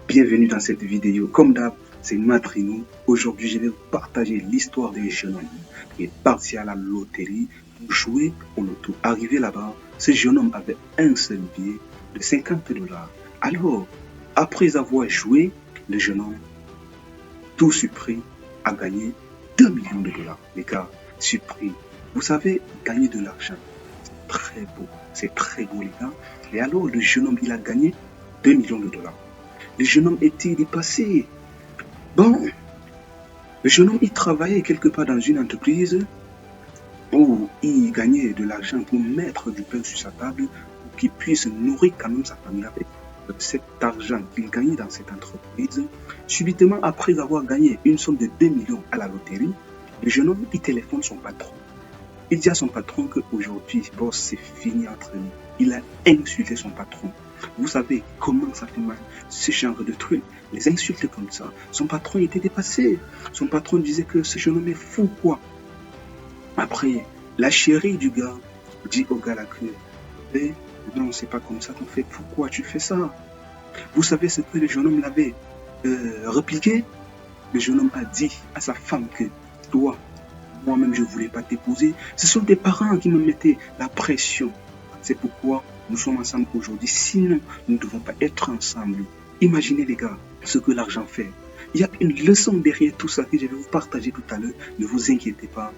Bienvenue dans cette vidéo. Comme d'hab, c'est Matrino. Aujourd'hui, je vais vous partager l'histoire d'un jeune homme qui est parti à la loterie pour jouer au loto. Arrivé là-bas, ce jeune homme avait un seul billet de 50 $. Alors, après avoir joué, le jeune homme, tout surpris, a gagné 2 millions de $. Les gars, surpris. Vous savez, gagner de l'argent, c'est très beau. C'est très beau, les gars. Et alors, le jeune homme, il a gagné 2 millions de $. Le jeune homme était dépassé. Bon, le jeune homme, il travaillait quelque part dans une entreprise où il gagnait de l'argent pour mettre du pain sur sa table, pour qu'il puisse nourrir quand même sa famille avec cet argent qu'il gagnait dans cette entreprise. Subitement, après avoir gagné une somme de 2 millions à la loterie, le jeune homme, il téléphone son patron. Il dit à son patron qu'aujourd'hui, boss, c'est fini entre nous. Il a insulté son patron. Vous savez comment ça fait mal, ce genre de truc, les insultes comme ça. Son patron était dépassé. Son patron disait que ce jeune homme est fou, quoi. Après, la chérie du gars dit au gars là que eh, non, c'est pas comme ça qu'on fait. Pourquoi tu fais ça? Vous savez ce que le jeune homme l'avait répliqué? Le jeune homme a dit à sa femme que toi, moi-même, je ne voulais pas t'épouser. Ce sont tes parents qui me mettaient la pression. C'est pourquoi nous sommes ensemble aujourd'hui. Sinon, nous ne devons pas être ensemble. Imaginez les gars, ce que l'argent fait. Il y a une leçon derrière tout ça que je vais vous partager tout à l'heure. Ne vous inquiétez pas.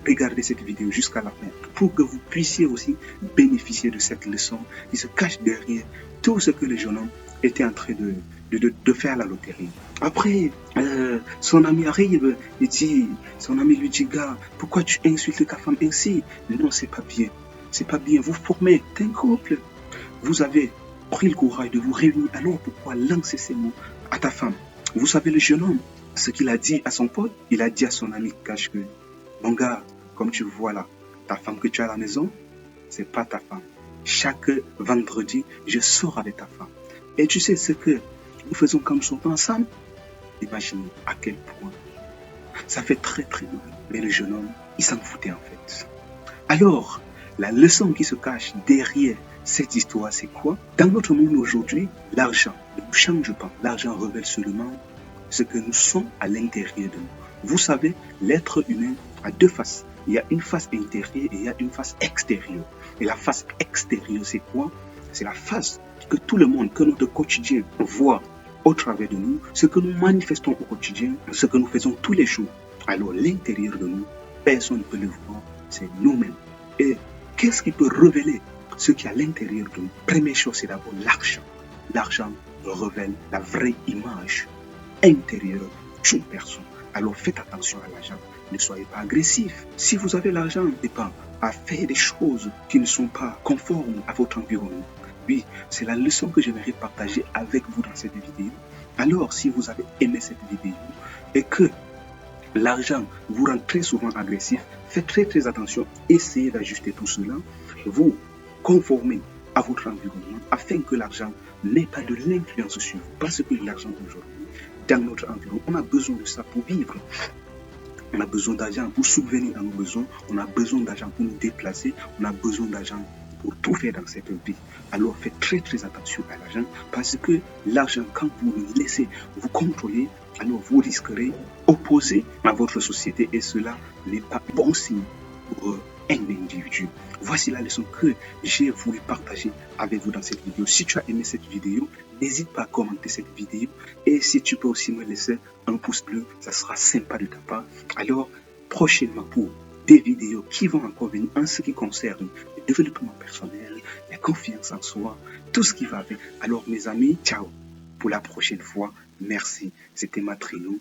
Regardez cette vidéo jusqu'à la fin pour que vous puissiez aussi bénéficier de cette leçon qui se cache derrière tout ce que le jeune homme était en train de faire à la loterie. Après, son ami arrive et dit, son ami lui dit, gars, pourquoi tu insultes ta femme ainsi? Non, c'est pas bien. C'est pas bien. Vous formez un couple. Vous avez pris le courage de vous réunir. Alors pourquoi lancer ces mots à ta femme? Vous savez, le jeune homme, ce qu'il a dit à son pote, il a dit à son ami cache que, mon gars, comme tu vois là, ta femme que tu as à la maison, c'est pas ta femme. Chaque vendredi, je sors avec ta femme. Et tu sais ce que nous faisons quand nous sommes ensemble? Imaginez à quel point ça fait très très mal. Mais le jeune homme, il s'en foutait en fait. Alors, la leçon qui se cache derrière cette histoire, c'est quoi? Dans notre monde aujourd'hui, l'argent ne nous change pas. L'argent révèle seulement ce que nous sommes à l'intérieur de nous. Vous savez, l'être humain a deux faces. Il y a une face intérieure et il y a une face extérieure. Et la face extérieure, c'est quoi? C'est la face que tout le monde, que notre quotidien voit au travers de nous, ce que nous manifestons au quotidien, ce que nous faisons tous les jours. Alors l'intérieur de nous, personne ne peut le voir, c'est nous-mêmes. Et qu'est-ce qui peut révéler ce qui est à l'intérieur de nous? Première chose, c'est d'abord l'argent. L'argent révèle la vraie image intérieure d'une personne. Alors faites attention à l'argent. Ne soyez pas agressif. Si vous avez l'argent, n'hésitez pas à faire des choses qui ne sont pas conformes à votre environnement. Oui, c'est la leçon que j'aimerais partager avec vous dans cette vidéo. Alors, si vous avez aimé cette vidéo et que l'argent vous rend très souvent agressif, faites très très attention. Essayez d'ajuster tout cela. Vous conformez à votre environnement afin que l'argent n'ait pas de l'influence sur vous. Parce que l'argent aujourd'hui, dans notre environnement, on a besoin de ça pour vivre. On a besoin d'argent pour subvenir à nos besoins. On a besoin d'argent pour nous déplacer. On a besoin d'argent pour tout faire dans cette vie. Alors faites très très attention à l'argent parce que l'argent, quand vous le laissez vous contrôler, alors vous risquerez opposer à votre société et cela n'est pas bon signe pour un individu. Voici la leçon que j'ai voulu partager avec vous dans cette vidéo. Si tu as aimé cette vidéo, n'hésite pas à commenter cette vidéo et si tu peux aussi me laisser un pouce bleu, ça sera sympa de ta part. Alors, prochainement pour des vidéos qui vont encore venir en ce qui concerne le développement personnel, la confiance en soi, tout ce qui va avec. Alors mes amis, ciao. Pour la prochaine fois, merci. C'était Matrino.